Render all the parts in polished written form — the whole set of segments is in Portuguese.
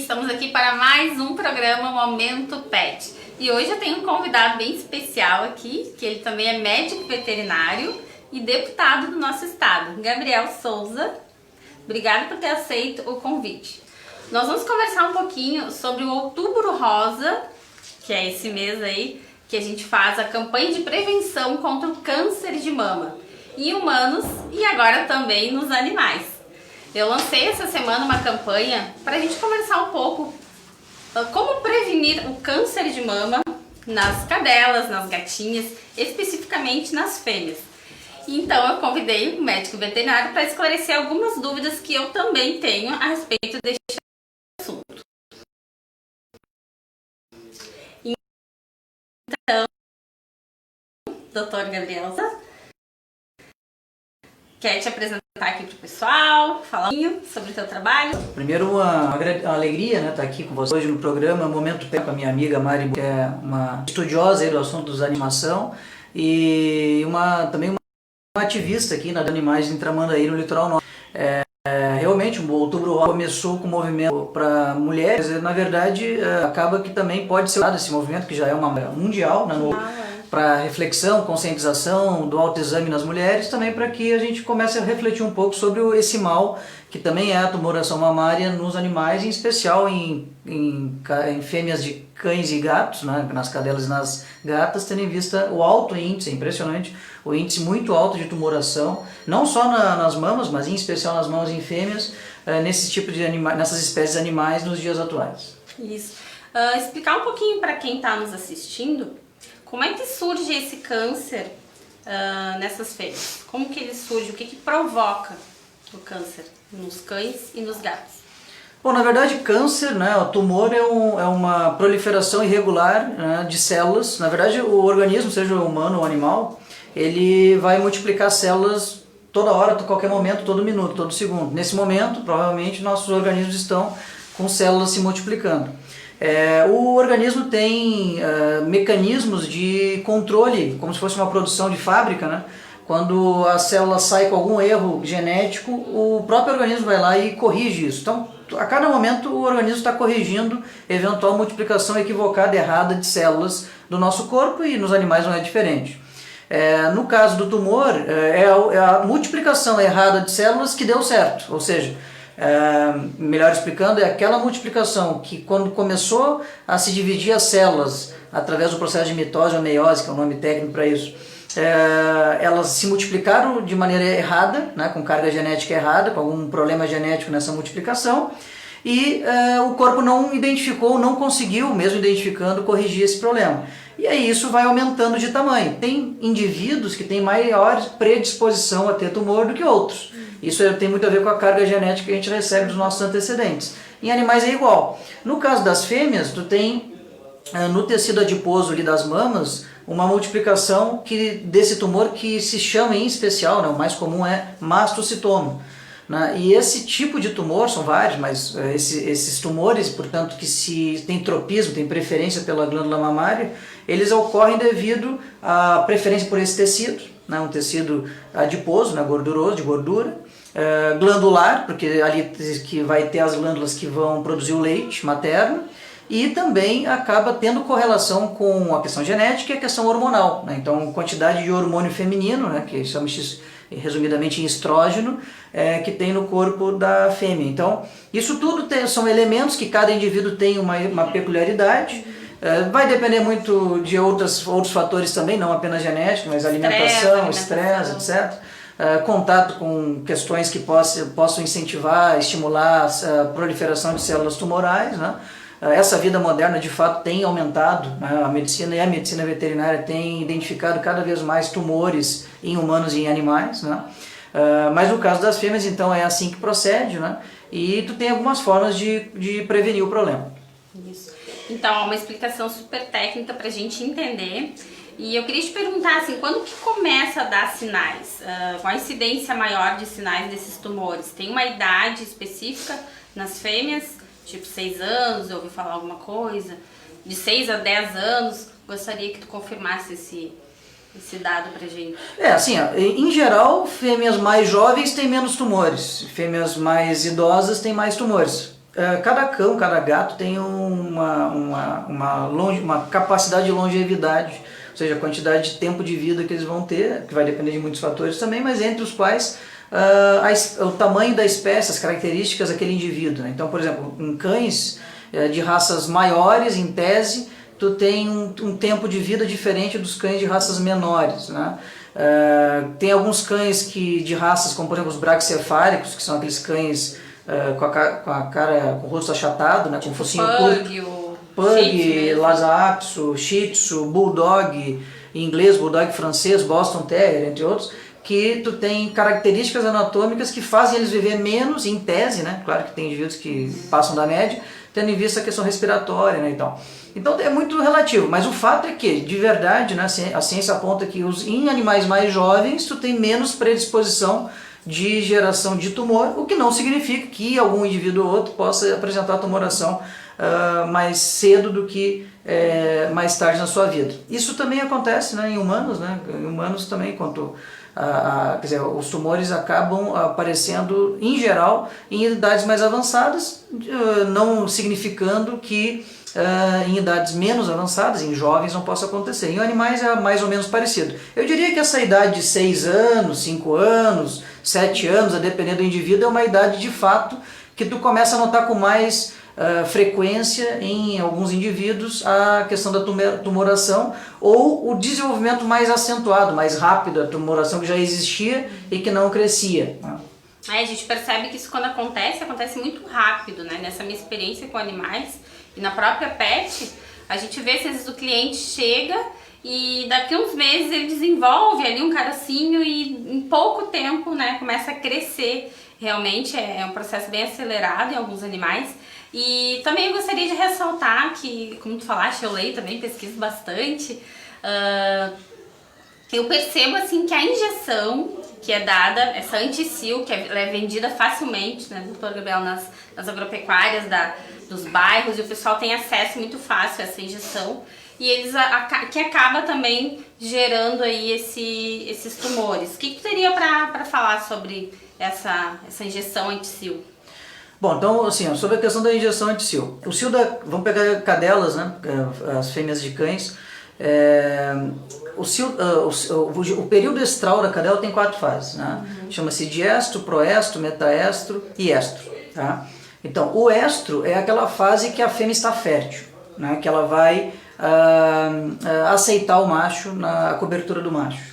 estamos aqui para mais um programa Momento Pet. E hoje eu tenho um convidado bem especial aqui, que ele também é médico veterinário e deputado do nosso estado, Gabriel Souza. Obrigada por ter aceito o convite. Nós vamos conversar um pouquinho sobre o Outubro Rosa, que é esse mês aí que a gente faz a campanha de prevenção contra o câncer de mama em humanos e agora também nos animais. Eu lancei essa semana uma campanha para a gente conversar um pouco como prevenir o câncer de mama nas cadelas, nas gatinhas, especificamente nas fêmeas. Então eu convidei um médico veterinário para esclarecer algumas dúvidas que eu também tenho a respeito deste assunto. Então, doutor Gabriel, quer te apresentar aqui para o pessoal, falar um pouquinho sobre o teu trabalho? Primeiro, uma alegria, né, estar aqui com você hoje no programa Momento Pet, com a minha amiga Mari, que é uma estudiosa aí do assunto dos animação e também uma ativista aqui na Animais em Tramandaí, no litoral norte. Realmente, o Outubro Rosa começou com um movimento para mulheres, na verdade, acaba que também pode ser usado esse movimento, que já é uma mundial, né, para reflexão, conscientização do autoexame nas mulheres, também para que a gente comece a refletir um pouco sobre esse mal, que também é a tumoração mamária nos animais, em especial em fêmeas de cães e gatos, né, nas cadelas e nas gatas, tendo em vista o alto índice, é impressionante, o índice muito alto de tumoração, não só nas mamas, mas em especial nas mamas em fêmeas, nesse tipo de nessas espécies animais nos dias atuais. Isso. Explicar um pouquinho para quem está nos assistindo, como é que surge esse câncer nessas fêmeas? Como que ele surge? O que provoca o câncer nos cães e nos gatos? Bom, na verdade, câncer, né, o tumor é uma proliferação irregular, né, de células. Na verdade, o organismo, seja humano ou animal, ele vai multiplicar células toda hora, a qualquer momento, todo minuto, todo segundo. Nesse momento, provavelmente, nossos organismos estão com células se multiplicando. O organismo tem mecanismos de controle, como se fosse uma produção de fábrica, né? Quando a célula sai com algum erro genético, o próprio organismo vai lá e corrige isso. Então, a cada momento o organismo está corrigindo eventual multiplicação equivocada, errada de células do nosso corpo, e nos animais não é diferente. No caso do tumor, é a multiplicação errada de células que deu certo, ou seja, melhor explicando, é aquela multiplicação que, quando começou a se dividir as células através do processo de mitose ou meiose, que é o nome técnico para isso, elas se multiplicaram de maneira errada, né, com carga genética errada, com algum problema genético nessa multiplicação, e o corpo não identificou, não conseguiu, mesmo identificando, corrigir esse problema. E aí isso vai aumentando de tamanho. Tem indivíduos que têm maior predisposição a ter tumor do que outros. Isso tem muito a ver com a carga genética que a gente recebe dos nossos antecedentes. Em animais é igual. No caso das fêmeas, tu tem no tecido adiposo ali das mamas uma multiplicação desse tumor que se chama em especial, né, o mais comum é mastocitoma. Né? E esse tipo de tumor, são vários, mas esses tumores, portanto, que se tem tropismo, tem preferência pela glândula mamária, eles ocorrem devido à preferência por esse tecido, né? Um tecido adiposo, né, gorduroso, de gordura, glandular, porque ali que vai ter as glândulas que vão produzir o leite materno, e também acaba tendo correlação com a questão genética e a questão hormonal, né? Então, quantidade de hormônio feminino, né, que chama-se resumidamente em estrógeno, que tem no corpo da fêmea. Então, isso tudo são elementos que cada indivíduo tem uma peculiaridade. Vai depender muito de outros fatores também, não apenas genética, mas alimentação, estresse, etc. Contato com questões que possam incentivar, estimular a proliferação de células tumorais, né? Essa vida moderna de fato tem aumentado, né? A medicina e a medicina veterinária tem identificado cada vez mais tumores em humanos e em animais, né? Mas no caso das fêmeas, então, é assim que procede, né? E tu tem algumas formas de prevenir o problema. Isso. Então, é uma explicação super técnica para a gente entender. E eu queria te perguntar, assim, quando que começa a dar sinais? Com a incidência maior de sinais desses tumores? Tem uma idade específica nas fêmeas? Tipo 6 anos, eu ouvi falar alguma coisa? De 6 a 10 anos? Gostaria que tu confirmasse esse dado pra gente. Assim, em geral, fêmeas mais jovens têm menos tumores. Fêmeas mais idosas têm mais tumores. cada cão, cada gato tem uma capacidade de longevidade, ou seja, a quantidade de tempo de vida que eles vão ter, que vai depender de muitos fatores também, mas entre os quais o tamanho da espécie, as características daquele indivíduo, né? Então, por exemplo, em cães de raças maiores, em tese, tu tem um tempo de vida diferente dos cães de raças menores, né? Tem alguns cães de raças, como por exemplo os braquicefálicos, que são aqueles cães com o rosto achatado, né, com o focinho curto. Pug, Lhasa Apso, Shih Tzu, Bulldog, em inglês, Bulldog francês, Boston Terrier, entre outros, que tu tem características anatômicas que fazem eles viver menos, em tese, né? Claro que tem indivíduos que passam da média, tendo em vista a questão respiratória, né, e tal. Então é muito relativo, mas o fato é que, de verdade, né, a ciência aponta que em animais mais jovens tu tem menos predisposição de geração de tumor, o que não significa que algum indivíduo ou outro possa apresentar tumoração mais cedo do que mais tarde na sua vida. Isso também acontece, né, em humanos, né? Em humanos também, quer dizer, os tumores acabam aparecendo, em geral, em idades mais avançadas, não significando que em idades menos avançadas, em jovens, não possa acontecer. Em animais é mais ou menos parecido. Eu diria que essa idade de 6 anos, 5 anos, 7 anos, a depender do indivíduo, é uma idade de fato que tu começa a notar com mais frequência em alguns indivíduos a questão da tumoração ou o desenvolvimento mais acentuado, mais rápido, da tumoração que já existia e que não crescia. A gente percebe que isso quando acontece muito rápido, né? Nessa minha experiência com animais e na própria pet, a gente vê se às vezes o cliente chega e daqui a uns meses ele desenvolve ali um carocinho e em pouco tempo, né, começa a crescer. Realmente é um processo bem acelerado em alguns animais. E também eu gostaria de ressaltar que, como tu falaste, eu leio também, pesquiso bastante. Eu percebo assim que a injeção que é dada, essa anti-sil, que é vendida facilmente, né, doutor Gabriel, nas agropecuárias dos bairros, e o pessoal tem acesso muito fácil a essa injeção, e que acaba também gerando aí esses tumores. O que tu teria para falar sobre essa injeção anti-sil? Bom, então, assim, sobre a questão da injeção anti-sil. O sil vamos pegar cadelas, né, as fêmeas de cães. O período estral da cadela tem 4 fases, né? Chama-se diestro, proestro, metaestro e estro, tá? Então, o estro é aquela fase que a fêmea está fértil, né? Que ela vai aceitar o macho na cobertura do macho.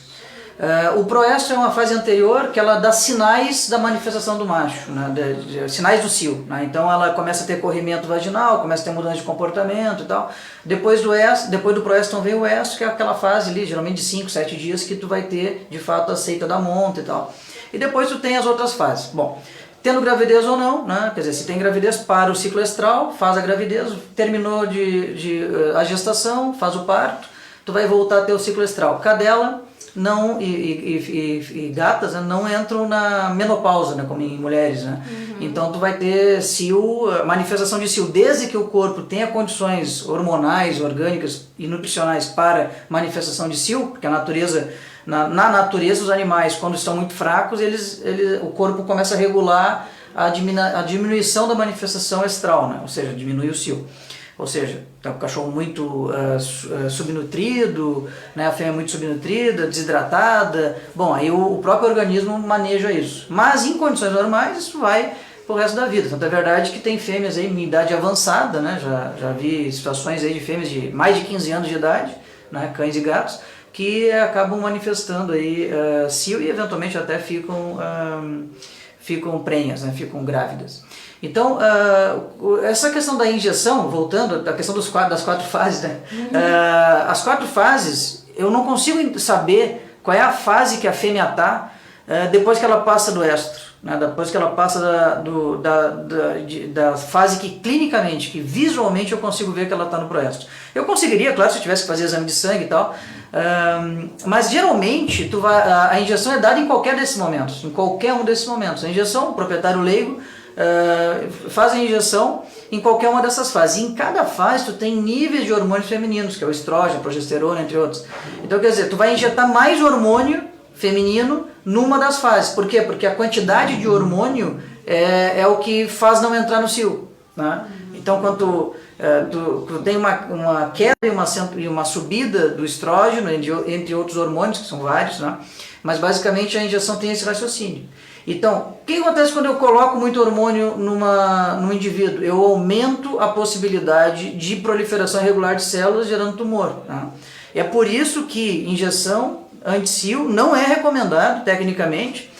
O proestro é uma fase anterior que ela dá sinais da manifestação do macho, né, sinais do cio, né? Então ela começa a ter corrimento vaginal, começa a ter mudança de comportamento e tal. Depois do proestro vem o estro, que é aquela fase ali, geralmente de 5, 7 dias, que tu vai ter de fato a seita da monta e tal. E depois tu tem as outras fases. Bom, tendo gravidez ou não, né? Quer dizer, se tem gravidez, para o ciclo estral, faz a gravidez, terminou a gestação, faz o parto, tu vai voltar a ter o ciclo estral. Cadela e gatas, né, não entram na menopausa, né, como em mulheres, né? Então tu vai ter manifestação de cio desde que o corpo tenha condições hormonais, orgânicas e nutricionais para manifestação de cio, porque na natureza os animais, quando estão muito fracos, o corpo começa a regular a diminuição da manifestação estral, né? Ou seja, diminui o cio. Ou seja, tá o cachorro muito subnutrido, né, a fêmea muito subnutrida, desidratada. Bom, aí o próprio organismo maneja isso. Mas em condições normais isso vai pro resto da vida. Tanto é verdade que tem fêmeas aí em idade avançada, né, já vi situações aí de fêmeas de mais de 15 anos de idade, né, cães e gatos, que acabam manifestando aí cio e eventualmente até ficam prenhas, né, ficam grávidas. Então, essa questão da injeção, voltando à questão das 4 fases, né? As 4 fases, eu não consigo saber qual é a fase que a fêmea está depois que ela passa do estro, né? Depois que ela passa da fase que clinicamente, que visualmente eu consigo ver que ela está no proestro. Eu conseguiria, claro, se eu tivesse que fazer exame de sangue e tal, mas geralmente a injeção é dada em qualquer desses momentos, em qualquer um desses momentos. A injeção, o proprietário leigo, faz a injeção em qualquer uma dessas fases. E em cada fase tu tem níveis de hormônios femininos, que é o estrógeno, a progesterona, entre outros. Então quer dizer, tu vai injetar mais hormônio feminino numa das fases. Por quê? Porque a quantidade de hormônio é o que faz não entrar no cio. né? Então, quando tu tem uma queda e uma subida do estrógeno, entre outros hormônios, que são vários, né? Mas basicamente a injeção tem esse raciocínio. Então, o que acontece quando eu coloco muito hormônio num indivíduo? Eu aumento a possibilidade de proliferação irregular de células gerando tumor, né? É por isso que injeção anti-sil não é recomendado tecnicamente.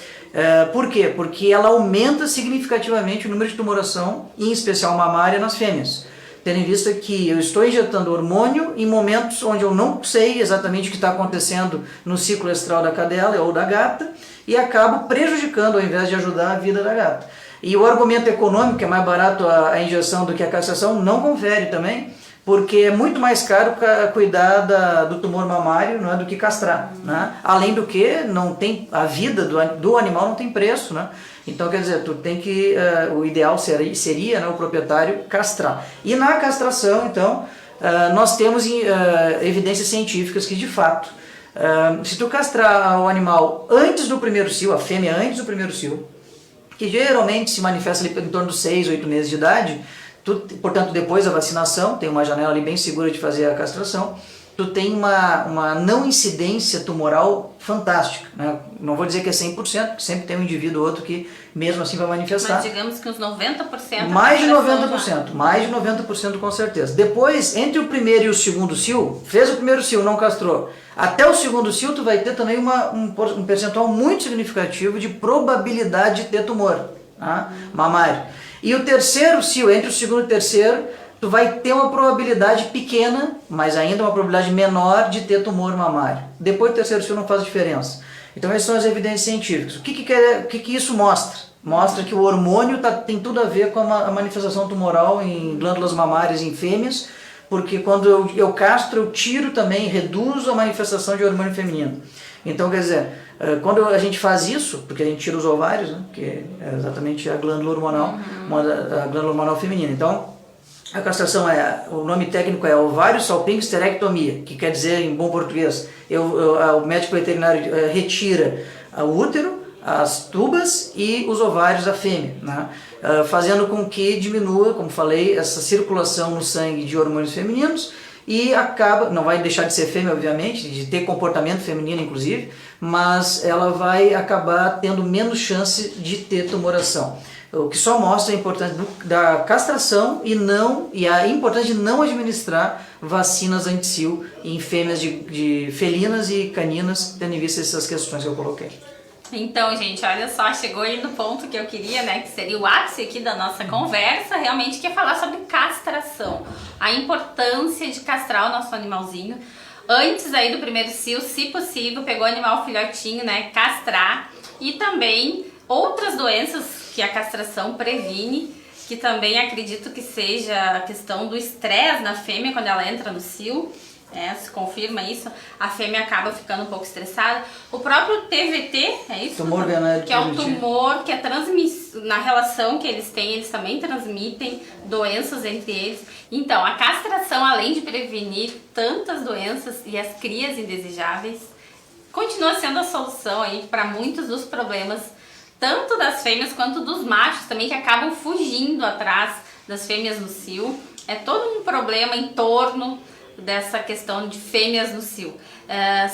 Por quê? Porque ela aumenta significativamente o número de tumoração, em especial mamária, nas fêmeas. Tendo em vista que eu estou injetando hormônio em momentos onde eu não sei exatamente o que está acontecendo no ciclo estral da cadela ou da gata e acabo prejudicando ao invés de ajudar a vida da gata. E o argumento econômico, que é mais barato a injeção do que a castração, não confere também, porque é muito mais caro cuidar do tumor mamário, não é, do que castrar, né? Além do que não tem, a vida do animal não tem preço, né? Então, quer dizer, tu tem que, o ideal seria, né, o proprietário castrar. E na castração, então, nós temos evidências científicas que, de fato, se tu castrar o animal antes do primeiro cio, a fêmea antes do primeiro cio, que geralmente se manifesta ali em torno dos 6, 8 meses de idade, portanto, depois da vacinação, tem uma janela ali bem segura de fazer a castração, tu tem uma não incidência tumoral fantástica, né? Não vou dizer que é 100%, porque sempre tem um indivíduo ou outro que mesmo assim vai manifestar. Mas digamos que uns 90%. Mais de 90%, mais de 90% com certeza. Depois, entre o primeiro e o segundo cio, fez o primeiro cio, não castrou, até o segundo cio tu vai ter também um percentual muito significativo de probabilidade de ter tumor, tá? Mamário. E o terceiro cio, entre o segundo e o terceiro, tu vai ter uma probabilidade pequena, mas ainda uma probabilidade menor de ter tumor mamário. Depois do terceiro cio não faz diferença. Então essas são as evidências científicas. O que isso mostra? Mostra que o hormônio tem tudo a ver com a manifestação tumoral em glândulas mamárias em fêmeas, porque quando eu castro, eu tiro também, reduzo a manifestação de hormônio feminino. Então, quer dizer, quando a gente faz isso, porque a gente tira os ovários, né, que é exatamente a glândula hormonal, a glândula hormonal feminina. Então, a castração o nome técnico é ovário-salpingo-esterectomia, que quer dizer, em bom português, o médico veterinário retira o útero, as tubas e os ovários da fêmea, né? Fazendo com que diminua, como falei, essa circulação no sangue de hormônios femininos e acaba, não vai deixar de ser fêmea, obviamente, de ter comportamento feminino, inclusive, mas ela vai acabar tendo menos chance de ter tumoração. O que só mostra a importância da castração e a importância de não administrar vacinas anti-sil em fêmeas de felinas e caninas, tendo em vista essas questões que eu coloquei. Então, gente, olha só, chegou aí no ponto que eu queria, né, que seria o ápice aqui da nossa conversa, realmente que é falar sobre castração, a importância de castrar o nosso animalzinho. Antes aí do primeiro cio, se possível, pegou o animal filhotinho, né, castrar, e também outras doenças que a castração previne, que também acredito que seja a questão do estresse na fêmea quando ela entra no cio. Se confirma isso, a fêmea acaba ficando um pouco estressada. O próprio TVT, é isso? Tumor venérea, que é um tumor que é na relação que eles têm, eles também transmitem doenças entre eles. Então, a castração, além de prevenir tantas doenças e as crias indesejáveis, continua sendo a solução aí para muitos dos problemas, tanto das fêmeas quanto dos machos também, que acabam fugindo atrás das fêmeas no cio. É todo um problema em torno dessa questão de fêmeas no cio.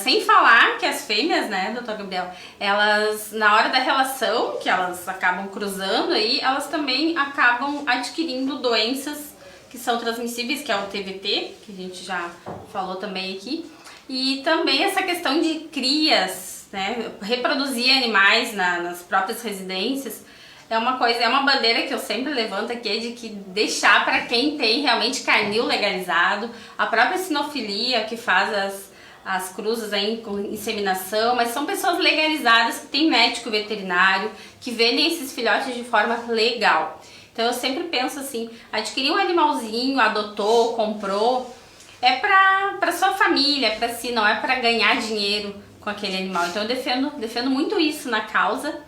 Sem falar que as fêmeas, né, doutor Gabriel, elas, na hora da relação, que elas acabam cruzando aí, elas também acabam adquirindo doenças que são transmissíveis, que é o TVT, que a gente já falou também aqui, e também essa questão de crias, né, reproduzir animais nas próprias residências. É uma bandeira que eu sempre levanto aqui, de que deixar para quem tem realmente carnil legalizado, a própria sinofilia que faz as cruzes aí com inseminação, mas são pessoas legalizadas que têm médico veterinário, que vendem esses filhotes de forma legal. Então eu sempre penso assim, adquirir um animalzinho, adotou, comprou, é para sua família, é para si, não é para ganhar dinheiro com aquele animal. Então eu defendo muito isso na causa,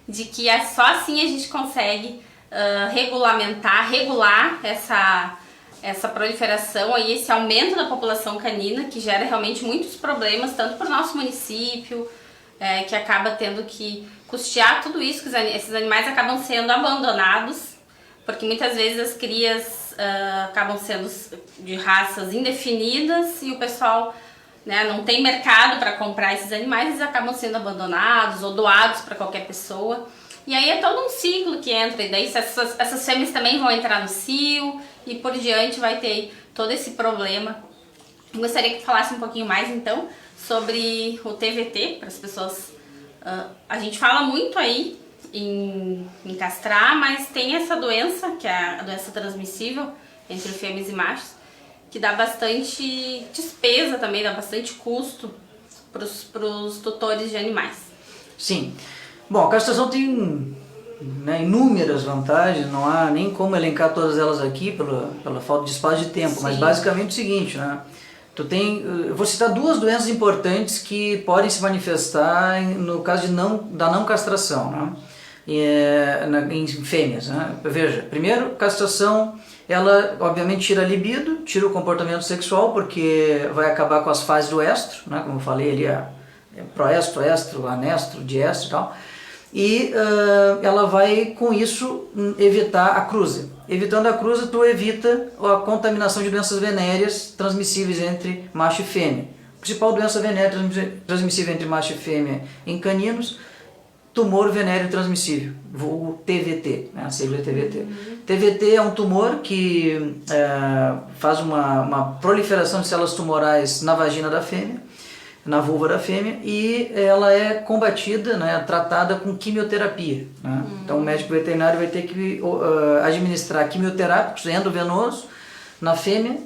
de que só assim a gente consegue regular essa proliferação e esse aumento da população canina, que gera realmente muitos problemas, tanto para o nosso município, que acaba tendo que custear tudo isso, que esses animais acabam sendo abandonados porque muitas vezes as crias acabam sendo de raças indefinidas e o pessoal, né, não tem mercado para comprar esses animais, eles acabam sendo abandonados ou doados para qualquer pessoa. E aí é todo um ciclo que entra, e daí essas fêmeas também vão entrar no cio e por diante vai ter todo esse problema. Eu gostaria que falasse um pouquinho mais então sobre o TVT, para as pessoas. A gente fala muito aí em castrar, mas tem essa doença, que é a doença transmissível entre fêmeas e machos, que dá bastante despesa também, dá bastante custo para os tutores de animais. Sim. Bom, a castração tem, né, inúmeras vantagens, não há nem como elencar todas elas aqui pela falta de espaço de tempo, mas basicamente é o seguinte, né? Eu vou citar duas doenças importantes que podem se manifestar no caso da não castração, né? Em fêmeas, né? Veja, primeiro, castração, ela obviamente tira a libido, tira o comportamento sexual, porque vai acabar com as fases do estro, né? Como eu falei ali, proestro, estro, anestro, diestro e tal. E ela vai, com isso, evitar a cruza. Evitando a cruza, tu evita a contaminação de doenças venéreas transmissíveis entre macho e fêmea. A principal doença venérea transmissível entre macho e fêmea em caninos, tumor venéreo transmissível, vulgo TVT, né, a sigla é TVT. TVT é um tumor que faz uma proliferação de células tumorais na vagina da fêmea, na vulva da fêmea, e ela é combatida, né, tratada com quimioterapia. Né? Então o médico veterinário vai ter que administrar quimioterápicos endovenosos na fêmea,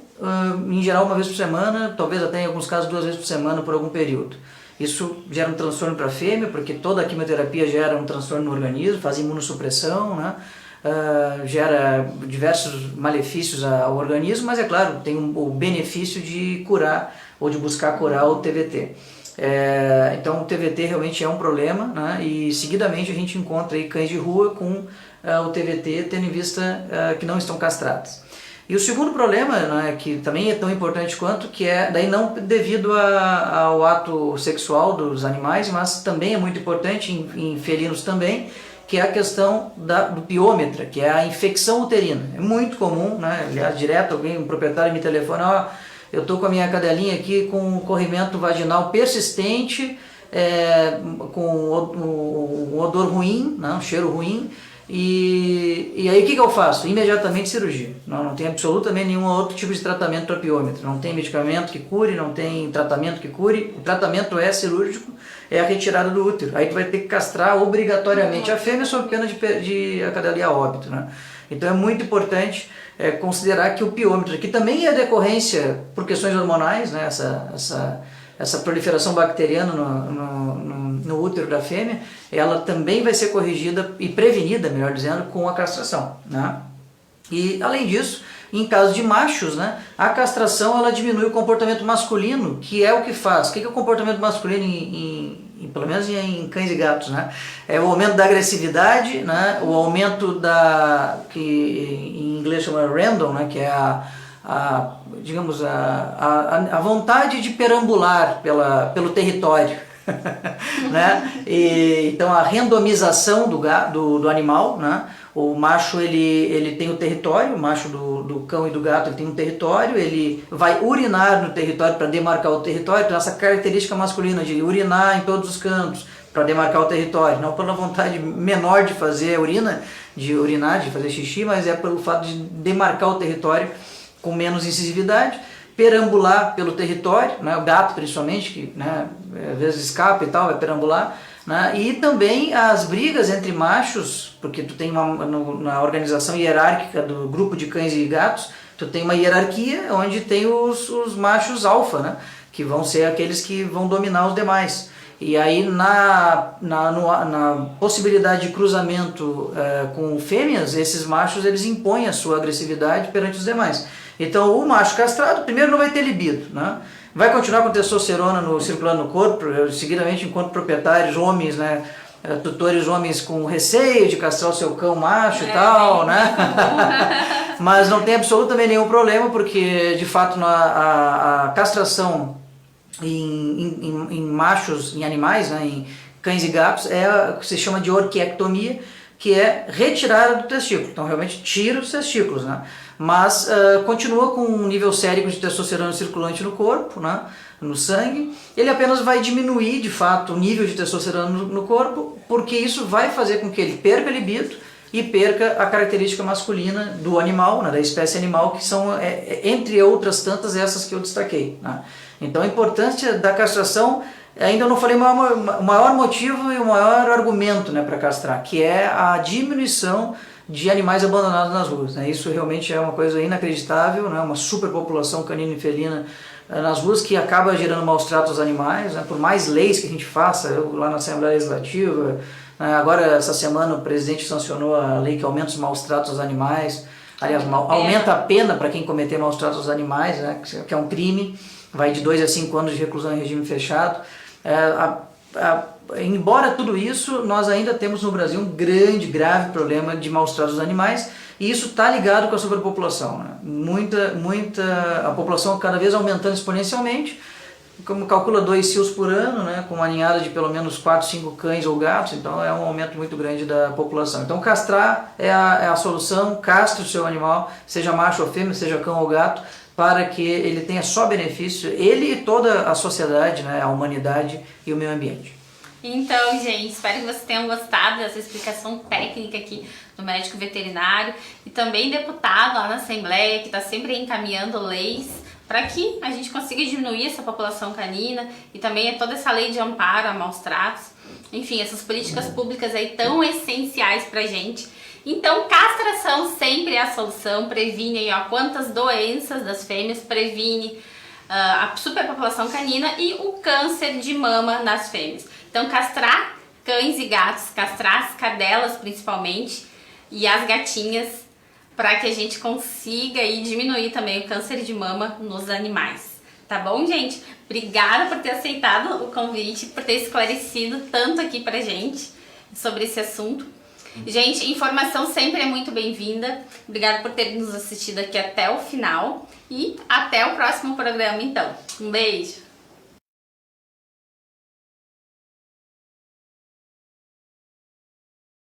em geral uma vez por semana, talvez até em alguns casos 2 vezes por semana por algum período. Isso gera um transtorno para a fêmea, porque toda a quimioterapia gera um transtorno no organismo, faz imunossupressão, né? Gera diversos malefícios ao organismo, mas é claro, tem o benefício de curar ou de buscar curar o TVT. Então o TVT realmente é um problema, né? E seguidamente a gente encontra aí cães de rua com o TVT, tendo em vista que não estão castrados. E o segundo problema, né, que também é tão importante quanto, que é daí não devido ao ato sexual dos animais, mas também é muito importante em felinos também, que é a questão do piômetra, que é a infecção uterina. É muito comum, né? Aliás, direto um proprietário me telefona, eu estou com a minha cadelinha aqui com um corrimento vaginal persistente, com um odor ruim, né? Um cheiro ruim, e aí o que eu faço? Imediatamente cirurgia. Não tem absolutamente nenhum outro tipo de tratamento para piômetro. Não tem medicamento que cure, não tem tratamento que cure. O tratamento é cirúrgico, é a retirada do útero. Aí tu vai ter que castrar obrigatoriamente a fêmea sob pena de a cadela ir a óbito, né? Então é muito importante considerar que o piômetro, que também é decorrência por questões hormonais, né? Essa proliferação bacteriana no útero da fêmea, ela também vai ser corrigida e prevenida, melhor dizendo, com a castração, né? E além disso, em caso de machos, né, a castração ela diminui o comportamento masculino, que é o que faz. O que é o comportamento masculino pelo menos em cães e gatos, né? É o aumento da agressividade, né? O aumento que em inglês chama random, né? Que é digamos, a vontade de perambular pelo território, né? Então a randomização do animal, né? O macho ele tem o território, o macho do cão e do gato ele tem um território, ele vai urinar no território para demarcar o território, então essa característica masculina de urinar em todos os cantos para demarcar o território, não pela vontade menor de fazer de urinar, de fazer xixi, mas é pelo fato de demarcar o território com menos incisividade, perambular pelo território, né, o gato principalmente, que, né, às vezes escapa e tal, vai perambular, né, e também as brigas entre machos, porque tu tem na organização hierárquica do grupo de cães e gatos, tu tem uma hierarquia onde tem os machos alfa, né, que vão ser aqueles que vão dominar os demais. E aí na possibilidade de cruzamento com fêmeas, esses machos eles impõem a sua agressividade perante os demais. Então o macho castrado primeiro não vai ter libido, né? Vai continuar com testosterona circulando no corpo, seguidamente enquanto proprietários homens, né, tutores homens com receio de castrar o seu cão macho e tal, né? Mas não tem absolutamente nenhum problema, porque de fato a castração em machos, em animais, né, em cães e gatos, se chama de orquiectomia, que é retirada do testículo. Então realmente tira os testículos, né? Mas continua com um nível sérico de testosterona circulante no corpo, né? No sangue. Ele apenas vai diminuir de fato o nível de testosterona no corpo, porque isso vai fazer com que ele perca a libido e perca a característica masculina do animal, né, da espécie animal, que são, entre outras tantas, essas que eu destaquei, né? Então a importância da castração, ainda não falei o maior motivo e o maior argumento, né, para castrar, que é a diminuição de animais abandonados nas ruas, né? Isso realmente é uma coisa inacreditável, né? Uma superpopulação canina e felina nas ruas que acaba gerando maus tratos aos animais, né? Por mais leis que a gente faça, eu lá na Assembleia Legislativa, agora essa semana o presidente sancionou a lei que aumenta os maus tratos aos animais, aliás, aumenta a pena para quem cometer maus tratos aos animais, né? Que é um crime, vai de 2 a 5 anos de reclusão em regime fechado. Embora tudo isso, nós ainda temos no Brasil um grave problema de maus tratos aos animais, e isso está ligado com a superpopulação, né? A população cada vez aumentando exponencialmente, como calcula 2 cios por ano, né? Com uma ninhada de pelo menos 4, 5 cães ou gatos, então é um aumento muito grande da população. Então castrar é a solução, castre o seu animal, seja macho ou fêmea, seja cão ou gato, para que ele tenha só benefício, ele e toda a sociedade, né? A humanidade e o meio ambiente. Então, gente, espero que vocês tenham gostado dessa explicação técnica aqui do médico veterinário e também deputado lá na Assembleia, que está sempre encaminhando leis para que a gente consiga diminuir essa população canina, e também toda essa lei de amparo a maus tratos. Enfim, essas políticas públicas aí tão essenciais pra gente. Então, castração sempre é a solução, previne aí, ó, quantas doenças das fêmeas, previne a superpopulação canina e o câncer de mama nas fêmeas. Então, castrar cães e gatos, castrar as cadelas principalmente e as gatinhas, para que a gente consiga aí diminuir também o câncer de mama nos animais. Tá bom, gente? Obrigada por ter aceitado o convite, por ter esclarecido tanto aqui pra gente sobre esse assunto. Gente, informação sempre é muito bem-vinda. Obrigada por ter nos assistido aqui até o final e até o próximo programa, então. Um beijo!